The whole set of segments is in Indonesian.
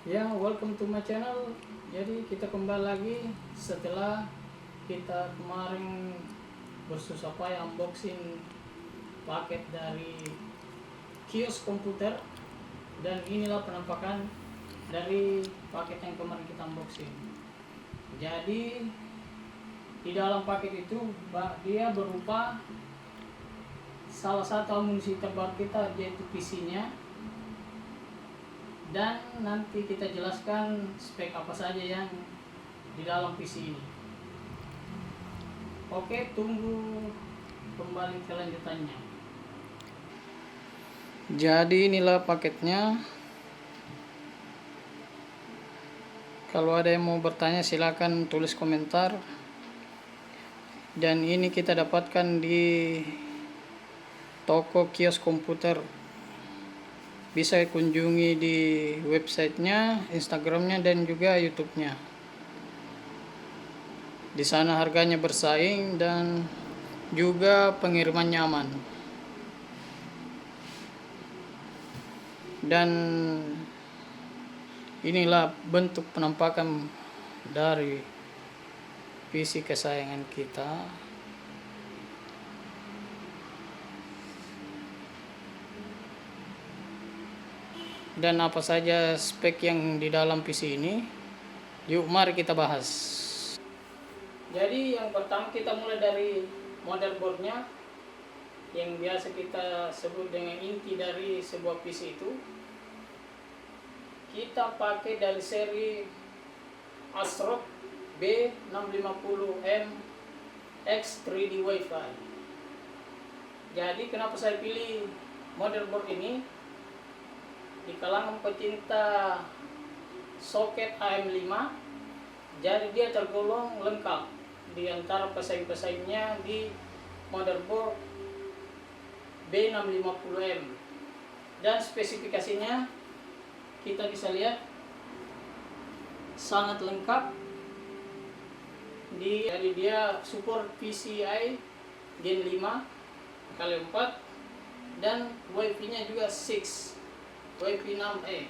Ya, welcome to my channel. Jadi kita kembali lagi setelah kita kemarin bersusah payah unboxing paket dari kios komputer, dan inilah penampakan dari paket yang kemarin kita unboxing. Jadi di dalam paket itu dia berupa salah satu amunisi terbaru kita, yaitu PC-nya. Dan nanti kita jelaskan spek apa saja yang di dalam PC ini. Oke, tunggu kembali kelanjutannya. Jadi inilah paketnya. Kalau ada yang mau bertanya silakan tulis komentar. Dan ini kita dapatkan di toko kios komputer. Bisa kunjungi di websitenya, Instagramnya, dan juga YouTube-nya. Di sana harganya bersaing dan juga pengirimannya aman. Dan inilah bentuk penampakan dari PC kesayangan kita. Dan apa saja spek yang di dalam PC ini? Yuk mari kita bahas. Jadi yang pertama kita mulai dari motherboardnya, yang biasa kita sebut dengan inti dari sebuah PC itu. Kita pakai dari seri ASRock B650M X 3D Wi-Fi. Jadi kenapa saya pilih motherboard ini? Di kalangan pecinta soket AM5, jadi dia tergolong lengkap di antara pesaing-pesaingnya di motherboard B650M. Dan spesifikasinya kita bisa lihat sangat lengkap. Jadi dia support PCI Gen 5x4 dan Wi-Fi nya juga 6 Wi-Fi 6E.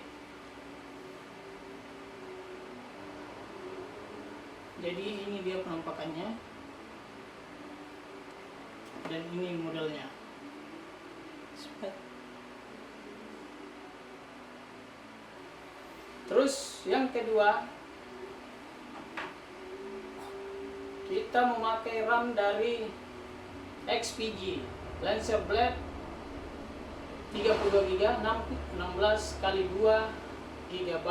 Jadi ini dia penampakannya, dan ini modelnya. Terus yang kedua, kita memakai RAM dari XPG Lancer Blade 32 GB 16x2 GB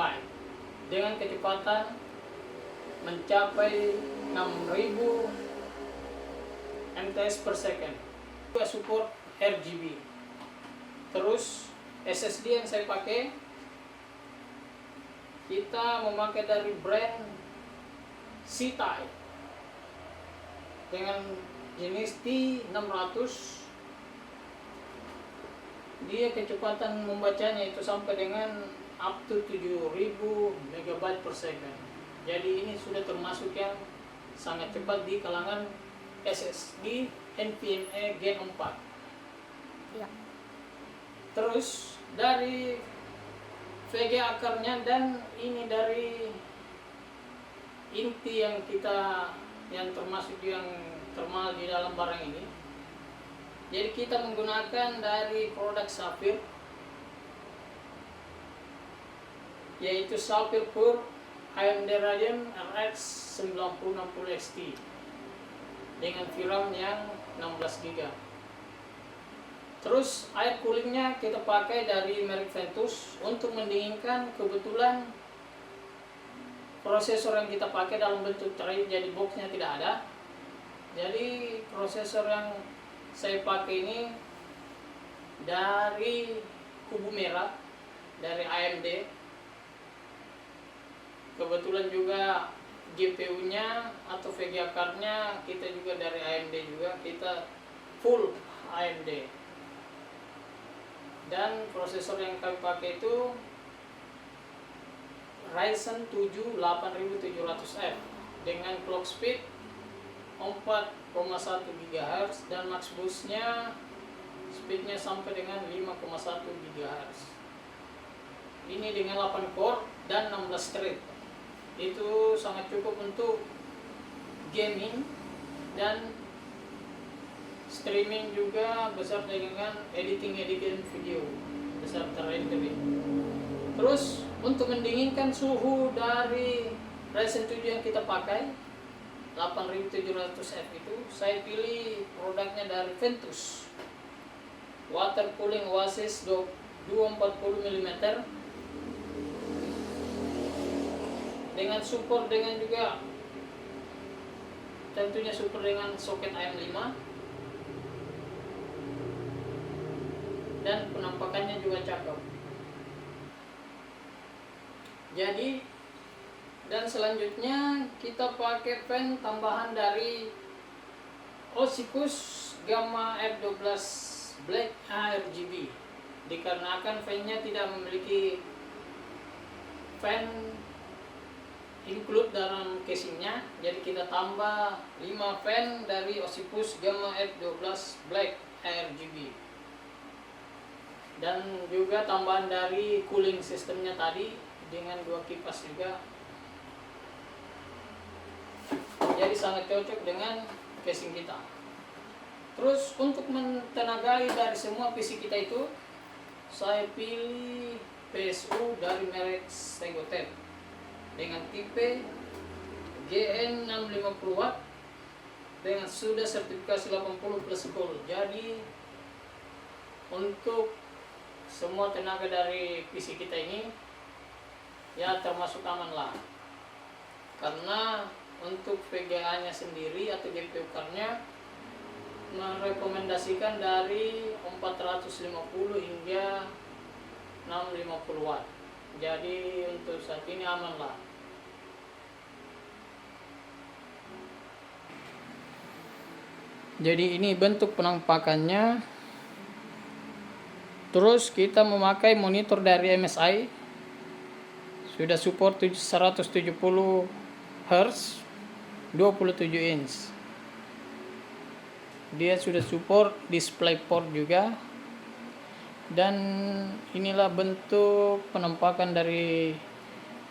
dengan kecepatan mencapai 6000 MTS per second. Juga support RGB. Terus SSD yang saya pakai, kita memakai dari brand C-Type dengan jenis T600. Dia kecepatan membacanya itu sampai dengan up to 7000 MB per second. Jadi ini sudah termasuk yang sangat cepat di kalangan SSD NVMe Gen 4. Iya. Terus dari VGA card-nya, dan ini dari inti yang termasuk yang termahal di dalam barang ini. Jadi kita menggunakan dari produk Sapphire, yaitu Sapphire Pure AMD Radeon RX 9060 XT dengan VRAM yang 16 GB. Terus air coolingnya kita pakai dari merek Ventus untuk mendinginkan. Kebetulan prosesor yang kita pakai dalam bentuk tray, jadi boxnya tidak ada. Jadi prosesor yang saya pakai ini dari kubu merah, dari AMD. Kebetulan juga GPU-nya atau VGA card-nya kita juga dari AMD juga, kita full AMD. Dan prosesor yang kami pakai itu Ryzen 7 8700F dengan clock speed 4,1 GHz dan max boost-nya speednya sampai dengan 5,1 GHz. ini dengan 8 core dan 16 thread. Itu sangat cukup untuk gaming dan streaming juga beserta dengan editing video beserta rendering. Terus untuk mendinginkan suhu dari Ryzen 7 yang kita pakai 8700F itu, saya pilih produknya dari Ventus Water Cooling Oasis 240 mm dengan support dengan juga tentunya support dengan soket AM5 dan penampakannya juga cakep. Jadi, dan selanjutnya kita pakai fan tambahan dari Olympus Gamma F12 Black RGB, dikarenakan fan-nya tidak memiliki fan include dalam casingnya, jadi kita tambah 5 fan dari Olympus Gamma F12 Black RGB, dan juga tambahan dari cooling sistemnya tadi dengan 2 kipas juga. Jadi sangat cocok dengan casing kita. Terus untuk mentenagai dari semua PC kita itu, saya pilih PSU dari merek Stegotek dengan tipe GN650W dengan sudah sertifikasi 80+ gold. Jadi untuk semua tenaga dari PC kita ini ya termasuk aman lah, karena untuk VGA nya sendiri atau GPU card-nya merekomendasikan dari 450 hingga 650 watt. Jadi untuk saat ini aman lah. Jadi ini bentuk penampakannya. Terus kita memakai monitor dari MSI, sudah support 170 Hz 27 inch. Dia sudah support DisplayPort juga. Dan inilah bentuk penampakan dari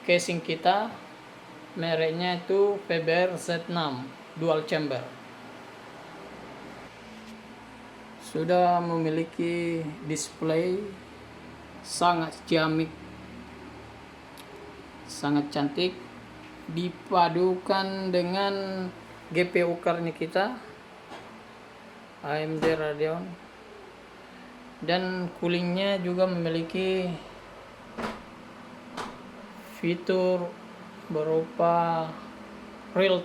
casing kita. Mereknya itu PBR Z6 dual chamber. Sudah memiliki display sangat ciamik, sangat cantik, dipadukan dengan GPU card-nya kita AMD Radeon, dan coolingnya juga memiliki fitur berupa real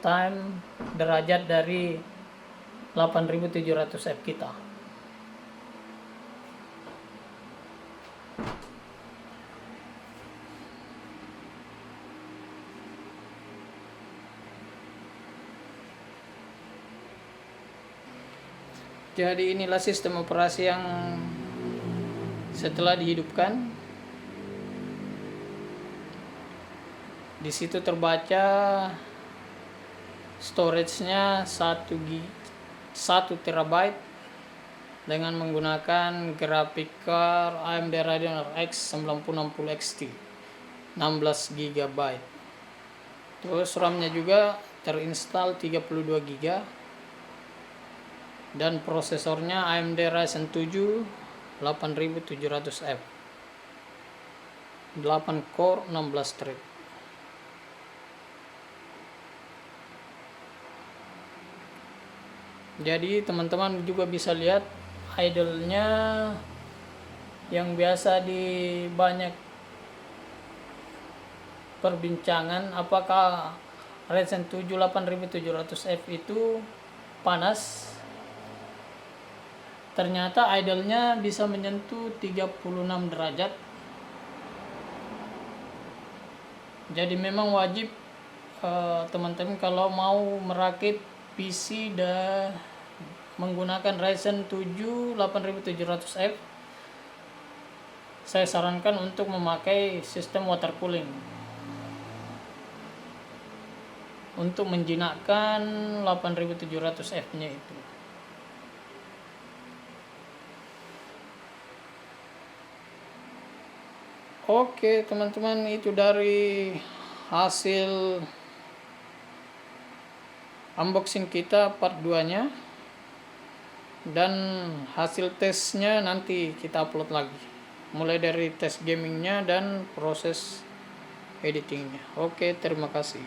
time derajat dari 8700F kita. Jadi inilah sistem operasi yang setelah dihidupkan. Di situ terbaca storage-nya 1 TB dengan menggunakan graphic card AMD Radeon RX 9060 XT 16 GB. Terus RAM-nya juga terinstall 32 GB. Dan prosesornya AMD Ryzen 7 8700F 8 core 16 thread. Jadi teman-teman juga bisa lihat idle-nya yang biasa di banyak perbincangan, apakah Ryzen 7 8700F itu panas. Ternyata idle-nya bisa menyentuh 36 derajat. Jadi memang wajib teman-teman kalau mau merakit PC dan menggunakan Ryzen 7 8700F, saya sarankan untuk memakai sistem water cooling untuk menjinakkan 8700F-nya itu. Oke teman-teman, itu dari hasil unboxing kita part 2 nya, dan hasil tesnya nanti kita upload lagi, mulai dari tes gamingnya dan proses editingnya. Oke, terima kasih.